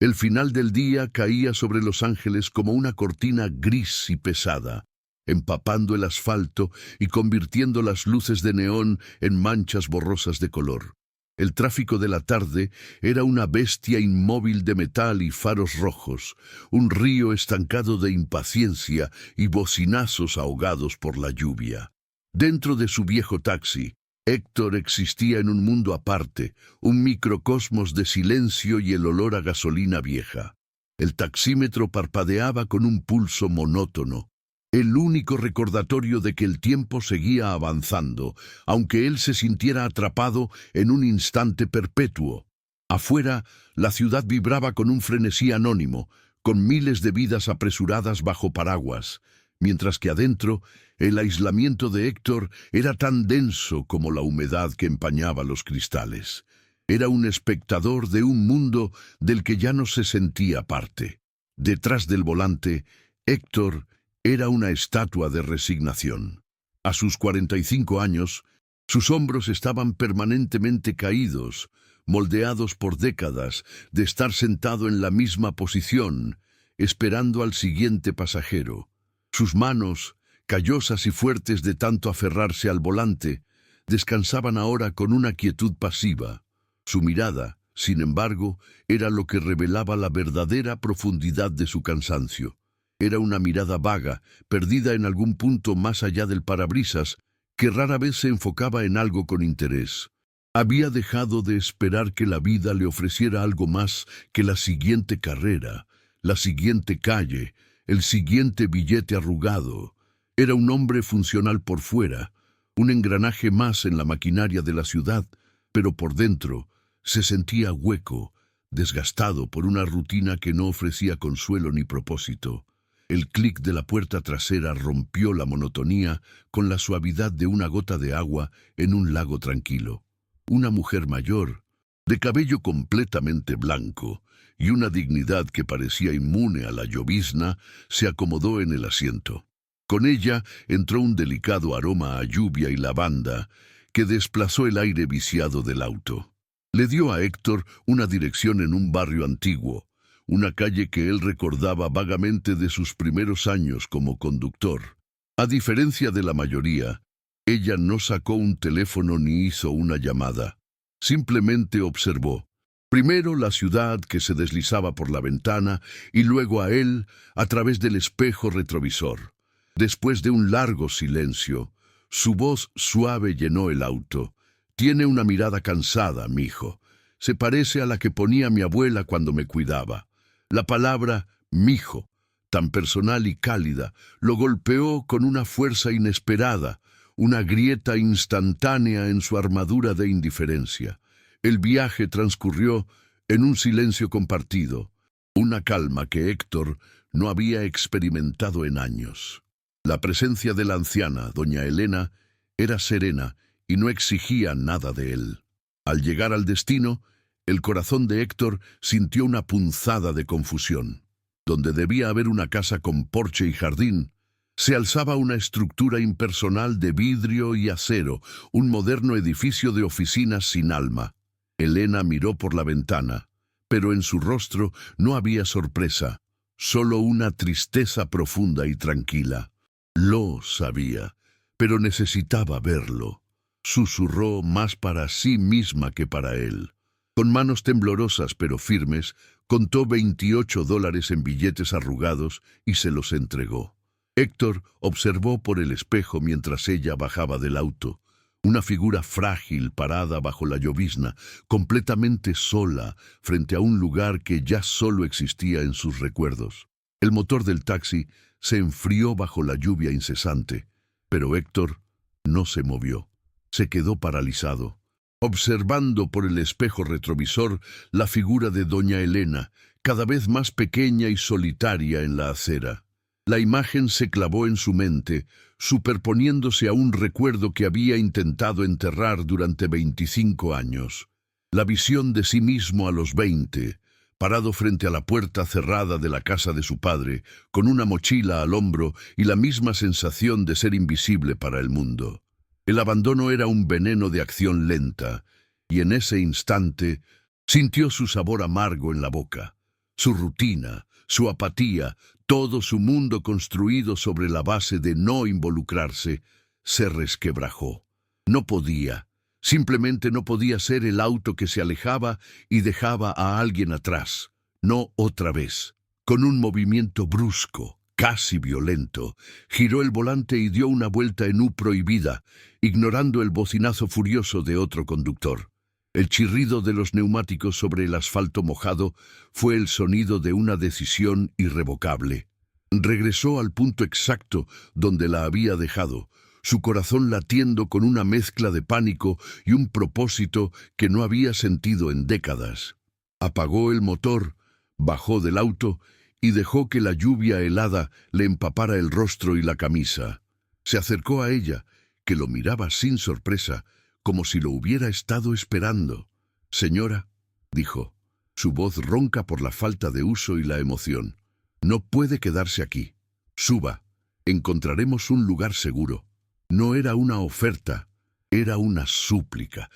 El final del día caía sobre Los Ángeles como una cortina gris y pesada, empapando el asfalto y convirtiendo las luces de neón en manchas borrosas de color. El tráfico de la tarde era una bestia inmóvil de metal y faros rojos, un río estancado de impaciencia y bocinazos ahogados por la lluvia. Dentro de su viejo taxi, Héctor existía en un mundo aparte, un microcosmos de silencio y el olor a gasolina vieja. El taxímetro parpadeaba con un pulso monótono, el único recordatorio de que el tiempo seguía avanzando, aunque él se sintiera atrapado en un instante perpetuo. Afuera, la ciudad vibraba con un frenesí anónimo, con miles de vidas apresuradas bajo paraguas, mientras que adentro, el aislamiento de Héctor era tan denso como la humedad que empañaba los cristales. Era un espectador de un mundo del que ya no se sentía parte. Detrás del volante, Héctor era una estatua de resignación. A sus 45 años, sus hombros estaban permanentemente caídos, moldeados por décadas de estar sentado en la misma posición, esperando al siguiente pasajero. Sus manos, callosas y fuertes de tanto aferrarse al volante, descansaban ahora con una quietud pasiva. Su mirada, sin embargo, era lo que revelaba la verdadera profundidad de su cansancio. Era una mirada vaga, perdida en algún punto más allá del parabrisas, que rara vez se enfocaba en algo con interés. Había dejado de esperar que la vida le ofreciera algo más que la siguiente carrera, la siguiente calle, el siguiente billete arrugado. Era un hombre funcional por fuera, un engranaje más en la maquinaria de la ciudad, pero por dentro se sentía hueco, desgastado por una rutina que no ofrecía consuelo ni propósito. El clic de la puerta trasera rompió la monotonía con la suavidad de una gota de agua en un lago tranquilo. Una mujer mayor, de cabello completamente blanco y una dignidad que parecía inmune a la llovizna, se acomodó en el asiento. Con ella entró un delicado aroma a lluvia y lavanda que desplazó el aire viciado del auto. Le dio a Héctor una dirección en un barrio antiguo, una calle que él recordaba vagamente de sus primeros años como conductor. A diferencia de la mayoría, ella no sacó un teléfono ni hizo una llamada. Simplemente observó. Primero la ciudad que se deslizaba por la ventana y luego a él a través del espejo retrovisor. Después de un largo silencio, su voz suave llenó el auto. «Tiene una mirada cansada, mijo. Se parece a la que ponía mi abuela cuando me cuidaba». La palabra «mijo», tan personal y cálida, lo golpeó con una fuerza inesperada, una grieta instantánea en su armadura de indiferencia. El viaje transcurrió en un silencio compartido, una calma que Héctor no había experimentado en años. La presencia de la anciana, doña Elena, era serena y no exigía nada de él. Al llegar al destino, el corazón de Héctor sintió una punzada de confusión. Donde debía haber una casa con porche y jardín, se alzaba una estructura impersonal de vidrio y acero, un moderno edificio de oficinas sin alma. Elena miró por la ventana, pero en su rostro no había sorpresa, solo una tristeza profunda y tranquila. Lo sabía, pero necesitaba verlo. Susurró más para sí misma que para él. Con manos temblorosas pero firmes, contó $28 en billetes arrugados y se los entregó. Héctor observó por el espejo mientras ella bajaba del auto. Una figura frágil parada bajo la llovizna, completamente sola, frente a un lugar que ya solo existía en sus recuerdos. El motor del taxi se enfrió bajo la lluvia incesante, pero Héctor no se movió. Se quedó paralizado, observando por el espejo retrovisor la figura de doña Elena, cada vez más pequeña y solitaria en la acera. La imagen se clavó en su mente, superponiéndose a un recuerdo que había intentado enterrar durante 25 años. La visión de sí mismo a los 20, parado frente a la puerta cerrada de la casa de su padre, con una mochila al hombro y la misma sensación de ser invisible para el mundo. El abandono era un veneno de acción lenta, y en ese instante sintió su sabor amargo en la boca. Su rutina, su apatía, todo su mundo construido sobre la base de no involucrarse, se resquebrajó. No podía, simplemente no podía ser el auto que se alejaba y dejaba a alguien atrás. No otra vez. Con un movimiento brusco, casi violento, giró el volante y dio una vuelta en U prohibida, ignorando el bocinazo furioso de otro conductor. El chirrido de los neumáticos sobre el asfalto mojado fue el sonido de una decisión irrevocable. Regresó al punto exacto donde la había dejado, su corazón latiendo con una mezcla de pánico y un propósito que no había sentido en décadas. Apagó el motor, bajó del auto y dejó que la lluvia helada le empapara el rostro y la camisa. Se acercó a ella, que lo miraba sin sorpresa, como si lo hubiera estado esperando. «Señora», dijo, su voz ronca por la falta de uso y la emoción, «no puede quedarse aquí. Suba, encontraremos un lugar seguro». No era una oferta, era una súplica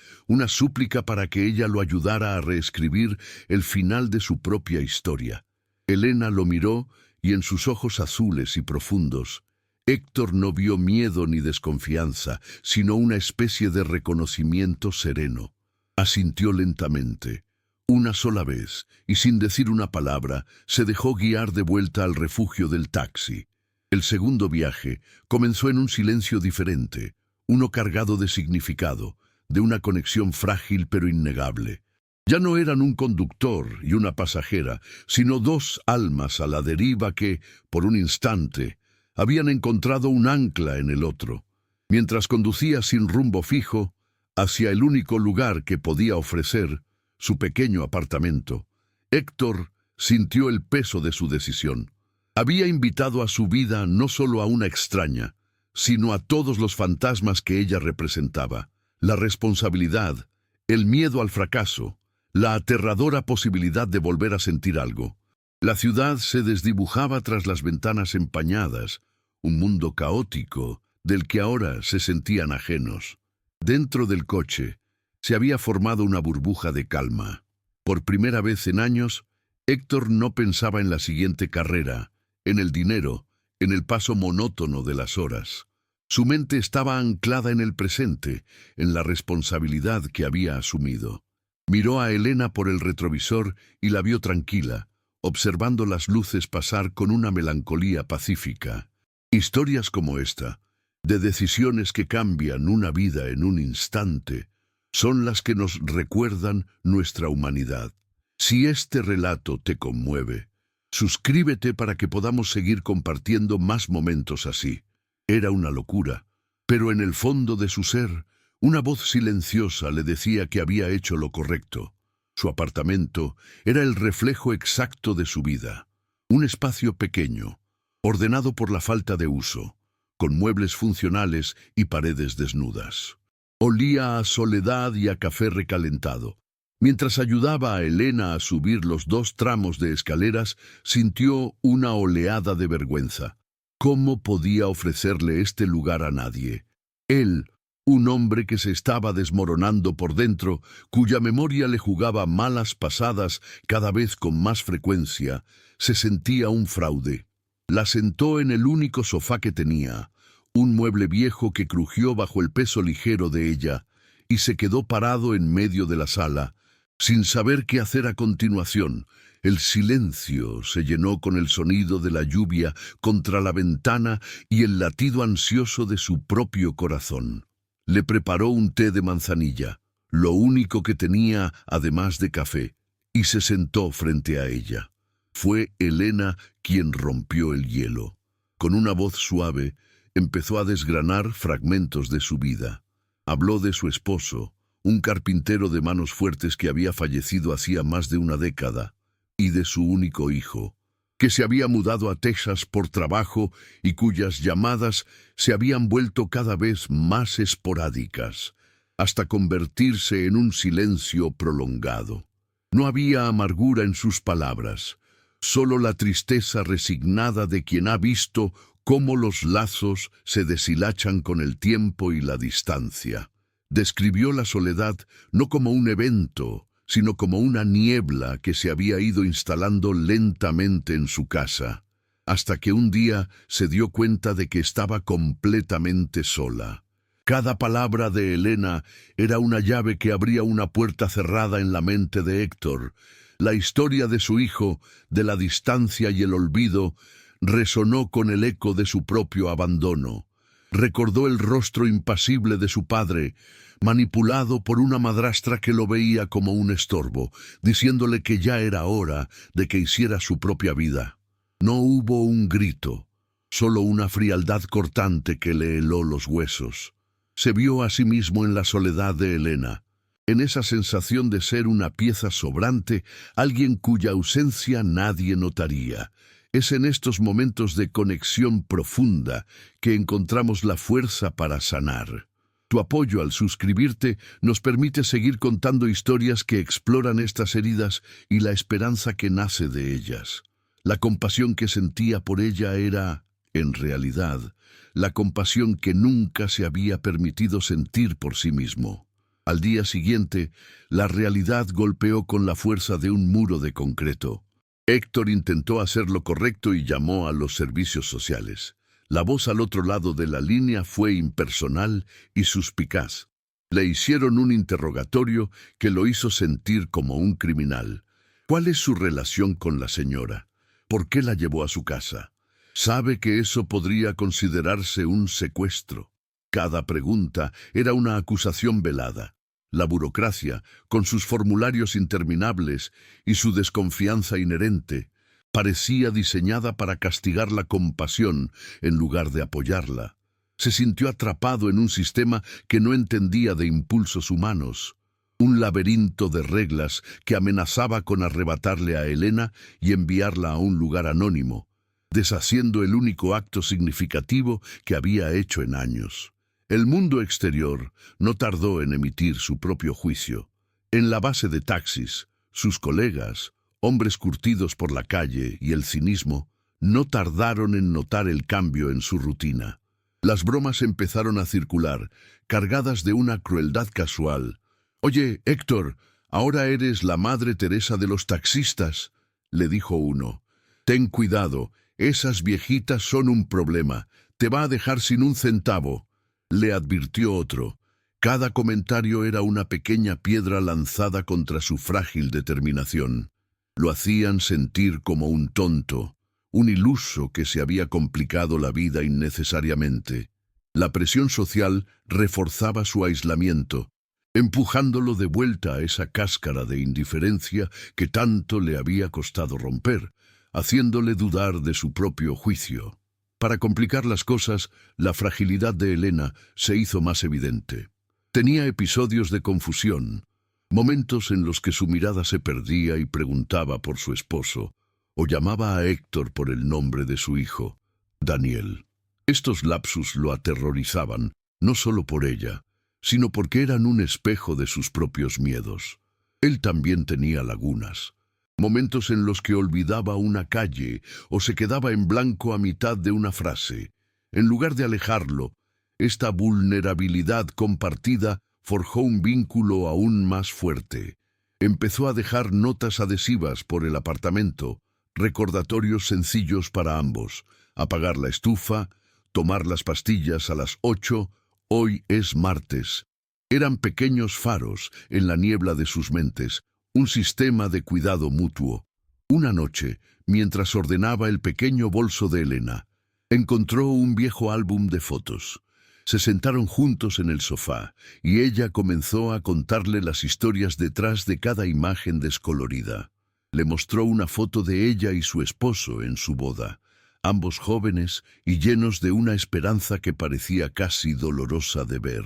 para que ella lo ayudara a reescribir el final de su propia historia. Elena lo miró y en sus ojos azules y profundos, Héctor no vio miedo ni desconfianza, sino una especie de reconocimiento sereno. Asintió lentamente. Una sola vez, y sin decir una palabra, se dejó guiar de vuelta al refugio del taxi. El segundo viaje comenzó en un silencio diferente, uno cargado de significado, de una conexión frágil pero innegable. Ya no eran un conductor y una pasajera, sino dos almas a la deriva que, por un instante, habían encontrado un ancla en el otro. Mientras conducía sin rumbo fijo, hacia el único lugar que podía ofrecer, su pequeño apartamento, Héctor sintió el peso de su decisión. Había invitado a su vida no solo a una extraña, sino a todos los fantasmas que ella representaba, la responsabilidad, el miedo al fracaso, la aterradora posibilidad de volver a sentir algo. La ciudad se desdibujaba tras las ventanas empañadas, un mundo caótico del que ahora se sentían ajenos. Dentro del coche se había formado una burbuja de calma. Por primera vez en años, Héctor no pensaba en la siguiente carrera, en el dinero, en el paso monótono de las horas. Su mente estaba anclada en el presente, en la responsabilidad que había asumido. Miró a Elena por el retrovisor y la vio tranquila, observando las luces pasar con una melancolía pacífica. Historias como esta, de decisiones que cambian una vida en un instante, son las que nos recuerdan nuestra humanidad. Si este relato te conmueve, suscríbete para que podamos seguir compartiendo más momentos así. Era una locura, pero en el fondo de su ser, una voz silenciosa le decía que había hecho lo correcto. Su apartamento era el reflejo exacto de su vida. Un espacio pequeño, ordenado por la falta de uso, con muebles funcionales y paredes desnudas. Olía a soledad y a café recalentado. Mientras ayudaba a Elena a subir los 2 tramos de escaleras, sintió una oleada de vergüenza. ¿Cómo podía ofrecerle este lugar a nadie? Él, un hombre que se estaba desmoronando por dentro, cuya memoria le jugaba malas pasadas cada vez con más frecuencia, se sentía un fraude. La sentó en el único sofá que tenía, un mueble viejo que crujió bajo el peso ligero de ella, y se quedó parado en medio de la sala, sin saber qué hacer a continuación. El silencio se llenó con el sonido de la lluvia contra la ventana y el latido ansioso de su propio corazón. Le preparó un té de manzanilla, lo único que tenía además de café, y se sentó frente a ella. Fue Elena quien rompió el hielo. Con una voz suave, empezó a desgranar fragmentos de su vida. Habló de su esposo, un carpintero de manos fuertes que había fallecido hacía más de una década, y de su único hijo, que se había mudado a Texas por trabajo y cuyas llamadas se habían vuelto cada vez más esporádicas, hasta convertirse en un silencio prolongado. No había amargura en sus palabras, solo la tristeza resignada de quien ha visto cómo los lazos se deshilachan con el tiempo y la distancia. Describió la soledad no como un evento, sino como una niebla que se había ido instalando lentamente en su casa, hasta que un día se dio cuenta de que estaba completamente sola. Cada palabra de Elena era una llave que abría una puerta cerrada en la mente de Héctor. La historia de su hijo, de la distancia y el olvido, resonó con el eco de su propio abandono. Recordó el rostro impasible de su padre, manipulado por una madrastra que lo veía como un estorbo, diciéndole que ya era hora de que hiciera su propia vida. No hubo un grito, solo una frialdad cortante que le heló los huesos. Se vio a sí mismo en la soledad de Elena, en esa sensación de ser una pieza sobrante, alguien cuya ausencia nadie notaría. Es en estos momentos de conexión profunda que encontramos la fuerza para sanar. Tu apoyo al suscribirte nos permite seguir contando historias que exploran estas heridas y la esperanza que nace de ellas. La compasión que sentía por ella era, en realidad, la compasión que nunca se había permitido sentir por sí mismo. Al día siguiente, la realidad golpeó con la fuerza de un muro de concreto. Héctor intentó hacer lo correcto y llamó a los servicios sociales. La voz al otro lado de la línea fue impersonal y suspicaz. Le hicieron un interrogatorio que lo hizo sentir como un criminal. ¿Cuál es su relación con la señora? ¿Por qué la llevó a su casa? Sabe que eso podría considerarse un secuestro. Cada pregunta era una acusación velada. La burocracia, con sus formularios interminables y su desconfianza inherente, parecía diseñada para castigar la compasión en lugar de apoyarla. Se sintió atrapado en un sistema que no entendía de impulsos humanos, un laberinto de reglas que amenazaba con arrebatarle a Elena y enviarla a un lugar anónimo, deshaciendo el único acto significativo que había hecho en años. El mundo exterior no tardó en emitir su propio juicio. En la base de taxis, sus colegas, hombres curtidos por la calle y el cinismo, no tardaron en notar el cambio en su rutina. Las bromas empezaron a circular, cargadas de una crueldad casual. «Oye, Héctor, ahora eres la Madre Teresa de los taxistas», le dijo uno. «Ten cuidado, esas viejitas son un problema. Te va a dejar sin un centavo», le advirtió otro. Cada comentario era una pequeña piedra lanzada contra su frágil determinación. Lo hacían sentir como un tonto, un iluso que se había complicado la vida innecesariamente. La presión social reforzaba su aislamiento, empujándolo de vuelta a esa cáscara de indiferencia que tanto le había costado romper, haciéndole dudar de su propio juicio. Para complicar las cosas, la fragilidad de Elena se hizo más evidente. Tenía episodios de confusión, momentos en los que su mirada se perdía y preguntaba por su esposo, o llamaba a Héctor por el nombre de su hijo, Daniel. Estos lapsus lo aterrorizaban, no solo por ella, sino porque eran un espejo de sus propios miedos. Él también tenía lagunas. Momentos en los que olvidaba una calle o se quedaba en blanco a mitad de una frase. En lugar de alejarlo, esta vulnerabilidad compartida forjó un vínculo aún más fuerte. Empezó a dejar notas adhesivas por el apartamento, recordatorios sencillos para ambos: apagar la estufa, tomar las pastillas a las 8, hoy es martes. Eran pequeños faros en la niebla de sus mentes, un sistema de cuidado mutuo. Una noche, mientras ordenaba el pequeño bolso de Elena, encontró un viejo álbum de fotos. Se sentaron juntos en el sofá y ella comenzó a contarle las historias detrás de cada imagen descolorida. Le mostró una foto de ella y su esposo en su boda, ambos jóvenes y llenos de una esperanza que parecía casi dolorosa de ver.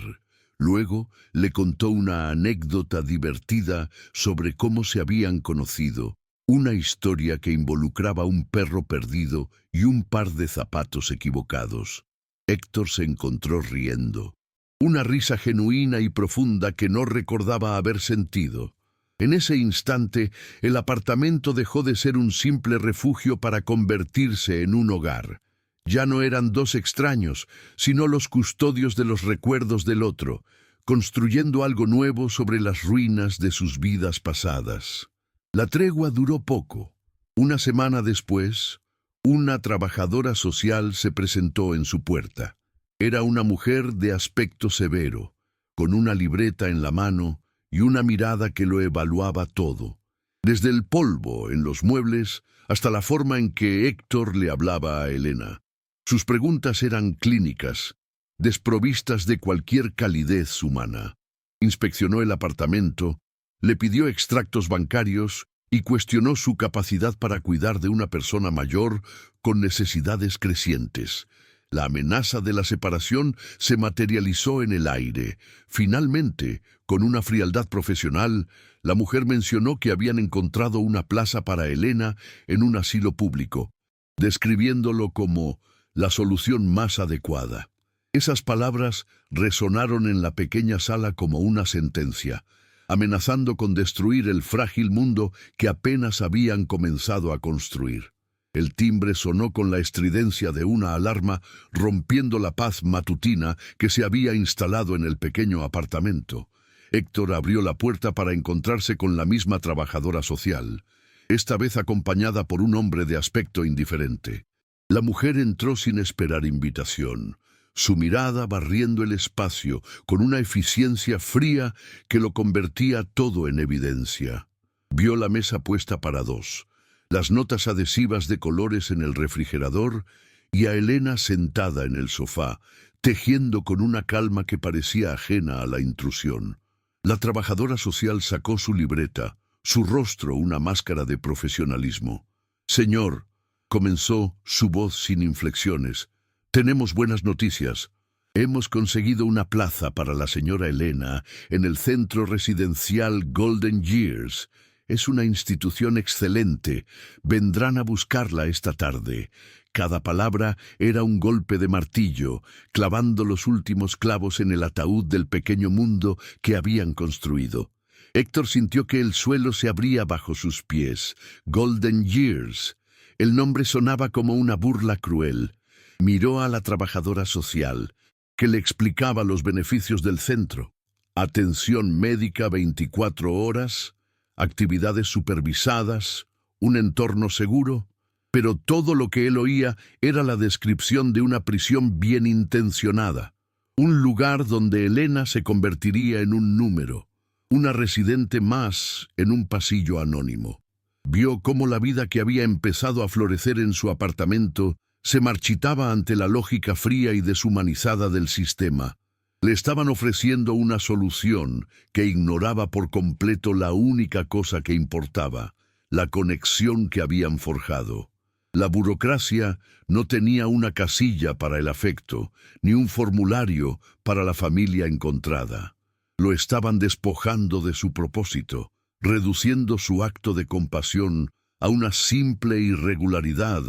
Luego le contó una anécdota divertida sobre cómo se habían conocido, una historia que involucraba un perro perdido y un par de zapatos equivocados. Héctor se encontró riendo, una risa genuina y profunda que no recordaba haber sentido. En ese instante, el apartamento dejó de ser un simple refugio para convertirse en un hogar. Ya no eran dos extraños, sino los custodios de los recuerdos del otro, construyendo algo nuevo sobre las ruinas de sus vidas pasadas. La tregua duró poco. Una semana después, una trabajadora social se presentó en su puerta. Era una mujer de aspecto severo, con una libreta en la mano y una mirada que lo evaluaba todo, desde el polvo en los muebles hasta la forma en que Héctor le hablaba a Elena. Sus preguntas eran clínicas, desprovistas de cualquier calidez humana. Inspeccionó el apartamento, le pidió extractos bancarios y cuestionó su capacidad para cuidar de una persona mayor con necesidades crecientes. La amenaza de la separación se materializó en el aire. Finalmente, con una frialdad profesional, la mujer mencionó que habían encontrado una plaza para Elena en un asilo público, describiéndolo como la solución más adecuada. Esas palabras resonaron en la pequeña sala como una sentencia, amenazando con destruir el frágil mundo que apenas habían comenzado a construir. El timbre sonó con la estridencia de una alarma, rompiendo la paz matutina que se había instalado en el pequeño apartamento. Héctor abrió la puerta para encontrarse con la misma trabajadora social, esta vez acompañada por un hombre de aspecto indiferente. La mujer entró sin esperar invitación, su mirada barriendo el espacio con una eficiencia fría que lo convertía todo en evidencia. Vio la mesa puesta para dos, las notas adhesivas de colores en el refrigerador y a Elena sentada en el sofá, tejiendo con una calma que parecía ajena a la intrusión. La trabajadora social sacó su libreta, su rostro una máscara de profesionalismo. «Señor», comenzó, su voz sin inflexiones, «tenemos buenas noticias. Hemos conseguido una plaza para la señora Elena en el centro residencial Golden Years. Es una institución excelente. Vendrán a buscarla esta tarde». Cada palabra era un golpe de martillo, clavando los últimos clavos en el ataúd del pequeño mundo que habían construido. Héctor sintió que el suelo se abría bajo sus pies. Golden Years. El nombre sonaba como una burla cruel. Miró a la trabajadora social, que le explicaba los beneficios del centro. Atención médica 24 horas, actividades supervisadas, un entorno seguro. Pero todo lo que él oía era la descripción de una prisión bien intencionada. Un lugar donde Elena se convertiría en un número, una residente más en un pasillo anónimo. Vio cómo la vida que había empezado a florecer en su apartamento se marchitaba ante la lógica fría y deshumanizada del sistema. Le estaban ofreciendo una solución que ignoraba por completo la única cosa que importaba, la conexión que habían forjado. La burocracia no tenía una casilla para el afecto, ni un formulario para la familia encontrada. Lo estaban despojando de su propósito, reduciendo su acto de compasión a una simple irregularidad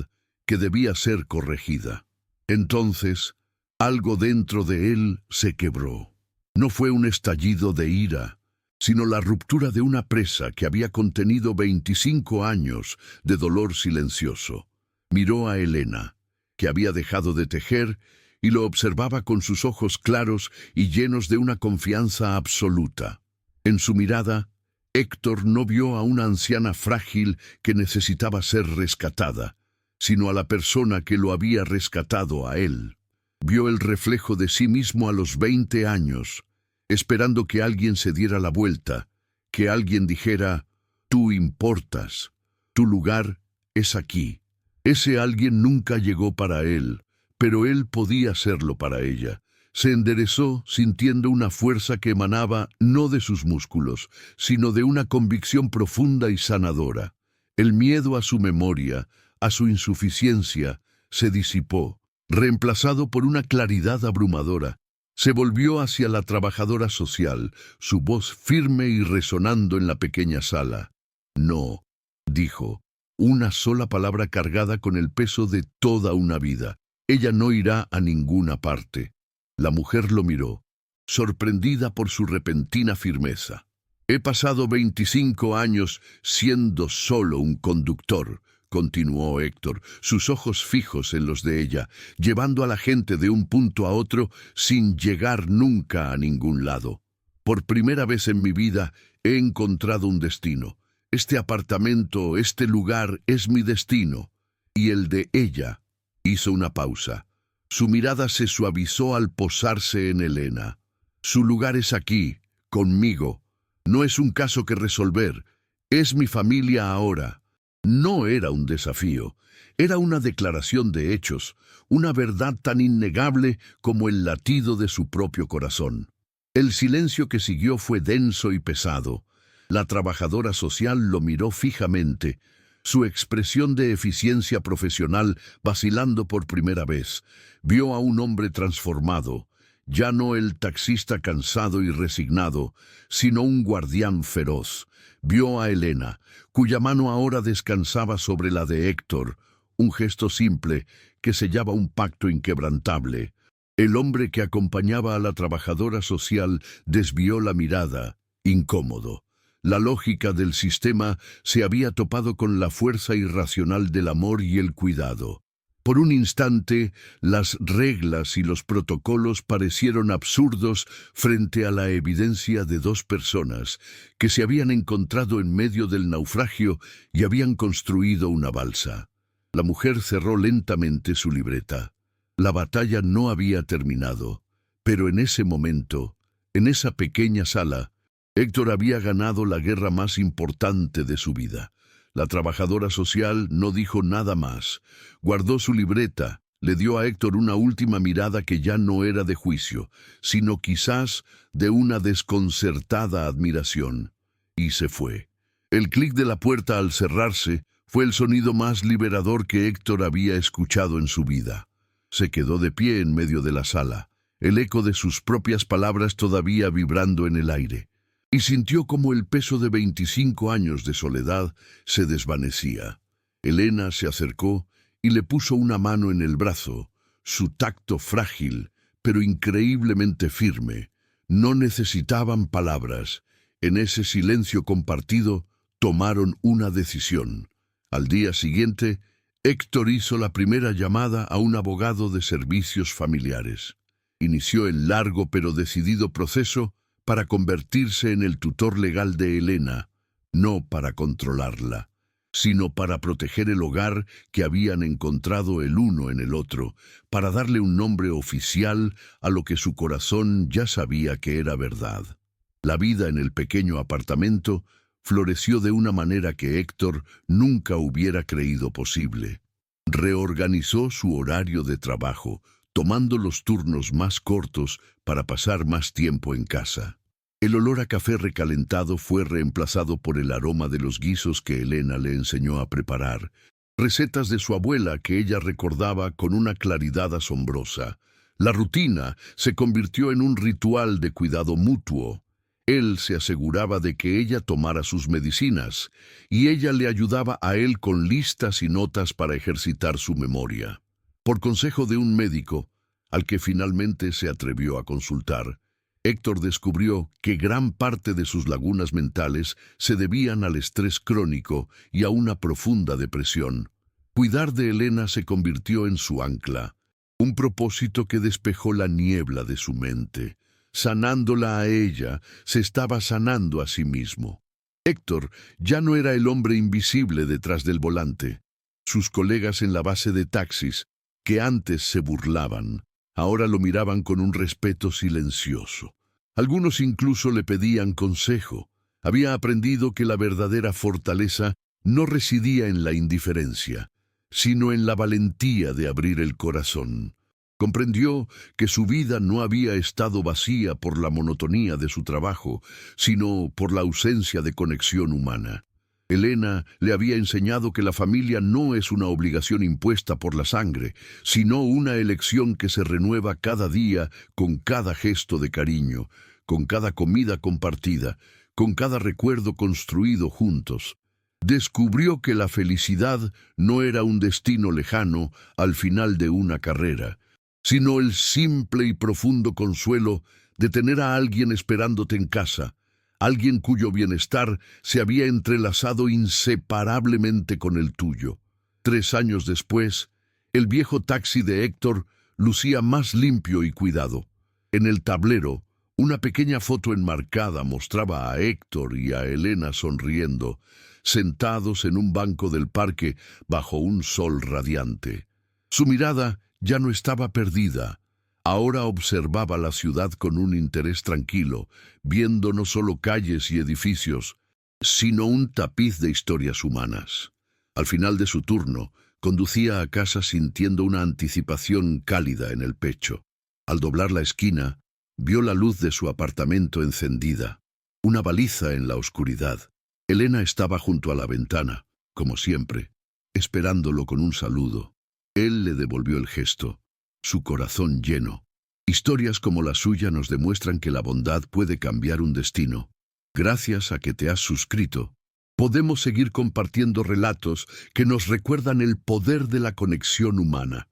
que debía ser corregida. Entonces, algo dentro de él se quebró. No fue un estallido de ira, sino la ruptura de una presa que había contenido 25 años de dolor silencioso. Miró a Elena, que había dejado de tejer, y lo observaba con sus ojos claros y llenos de una confianza absoluta. En su mirada, Héctor no vio a una anciana frágil que necesitaba ser rescatada, sino a la persona que lo había rescatado a él. Vio el reflejo de sí mismo a los 20 años, esperando que alguien se diera la vuelta, que alguien dijera, «Tú importas, tu lugar es aquí». Ese alguien nunca llegó para él, pero él podía serlo para ella. Se enderezó sintiendo una fuerza que emanaba no de sus músculos, sino de una convicción profunda y sanadora. El miedo a su memoria, a su insuficiencia, se disipó, reemplazado por una claridad abrumadora. Se volvió hacia la trabajadora social, su voz firme y resonando en la pequeña sala. «No», dijo. Una sola palabra cargada con el peso de toda una vida. Ella no irá a ninguna parte. La mujer lo miró, sorprendida por su repentina firmeza. «He pasado 25 años siendo solo un conductor», continuó Héctor, sus ojos fijos en los de ella, llevando a la gente de un punto a otro sin llegar nunca a ningún lado. Por primera vez en mi vida he encontrado un destino. Este apartamento, este lugar es mi destino. Y el de ella. Hizo una pausa. Su mirada se suavizó al posarse en Elena. Su lugar es aquí, conmigo. No es un caso que resolver. Es mi familia ahora. No era un desafío. Era una declaración de hechos, una verdad tan innegable como el latido de su propio corazón. El silencio que siguió fue denso y pesado. La trabajadora social lo miró fijamente, su expresión de eficiencia profesional vacilando por primera vez. Vio a un hombre transformado, ya no el taxista cansado y resignado, sino un guardián feroz. Vio a Elena, cuya mano ahora descansaba sobre la de Héctor, un gesto simple que sellaba un pacto inquebrantable. El hombre que acompañaba a la trabajadora social desvió la mirada, incómodo. La lógica del sistema se había topado con la fuerza irracional del amor y el cuidado. Por un instante, las reglas y los protocolos parecieron absurdos frente a la evidencia de dos personas que se habían encontrado en medio del naufragio y habían construido una balsa. La mujer cerró lentamente su libreta. La batalla no había terminado, pero en ese momento, en esa pequeña sala, Héctor había ganado la guerra más importante de su vida. La trabajadora social no dijo nada más. Guardó su libreta, le dio a Héctor una última mirada que ya no era de juicio, sino quizás de una desconcertada admiración. Y se fue. El clic de la puerta al cerrarse fue el sonido más liberador que Héctor había escuchado en su vida. Se quedó de pie en medio de la sala, el eco de sus propias palabras todavía vibrando en el aire, y sintió como el peso de 25 años de soledad se desvanecía. Elena se acercó y le puso una mano en el brazo, su tacto frágil, pero increíblemente firme. No necesitaban palabras. En ese silencio compartido, tomaron una decisión. Al día siguiente, Héctor hizo la primera llamada a un abogado de servicios familiares. Inició el largo pero decidido proceso para convertirse en el tutor legal de Elena, no para controlarla, sino para proteger el hogar que habían encontrado el uno en el otro, para darle un nombre oficial a lo que su corazón ya sabía que era verdad. La vida en el pequeño apartamento floreció de una manera que Héctor nunca hubiera creído posible. Reorganizó su horario de trabajo, tomando los turnos más cortos para pasar más tiempo en casa. El olor a café recalentado fue reemplazado por el aroma de los guisos que Elena le enseñó a preparar, recetas de su abuela que ella recordaba con una claridad asombrosa. La rutina se convirtió en un ritual de cuidado mutuo. Él se aseguraba de que ella tomara sus medicinas, y ella le ayudaba a él con listas y notas para ejercitar su memoria. Por consejo de un médico, al que finalmente se atrevió a consultar, Héctor descubrió que gran parte de sus lagunas mentales se debían al estrés crónico y a una profunda depresión. Cuidar de Elena se convirtió en su ancla, un propósito que despejó la niebla de su mente. Sanándola a ella, se estaba sanando a sí mismo. Héctor ya no era el hombre invisible detrás del volante. Sus colegas en la base de taxis, que antes se burlaban, ahora lo miraban con un respeto silencioso. Algunos incluso le pedían consejo. Había aprendido que la verdadera fortaleza no residía en la indiferencia, sino en la valentía de abrir el corazón. Comprendió que su vida no había estado vacía por la monotonía de su trabajo, sino por la ausencia de conexión humana. Elena le había enseñado que la familia no es una obligación impuesta por la sangre, sino una elección que se renueva cada día con cada gesto de cariño, con cada comida compartida, con cada recuerdo construido juntos. Descubrió que la felicidad no era un destino lejano al final de una carrera, sino el simple y profundo consuelo de tener a alguien esperándote en casa, alguien cuyo bienestar se había entrelazado inseparablemente con el tuyo. 3 años después, el viejo taxi de Héctor lucía más limpio y cuidado. En el tablero, Una pequeña foto enmarcada mostraba a Héctor y a Elena sonriendo, sentados en un banco del parque bajo un sol radiante. Su mirada ya no estaba perdida. Ahora observaba la ciudad con un interés tranquilo, viendo no solo calles y edificios, sino un tapiz de historias humanas. Al final de su turno, conducía a casa sintiendo una anticipación cálida en el pecho. Al doblar la esquina, vio la luz de su apartamento encendida, una baliza en la oscuridad. Elena estaba junto a la ventana, como siempre, esperándolo con un saludo. Él le devolvió el gesto, su corazón lleno. Historias como la suya nos demuestran que la bondad puede cambiar un destino. Gracias a que te has suscrito, podemos seguir compartiendo relatos que nos recuerdan el poder de la conexión humana.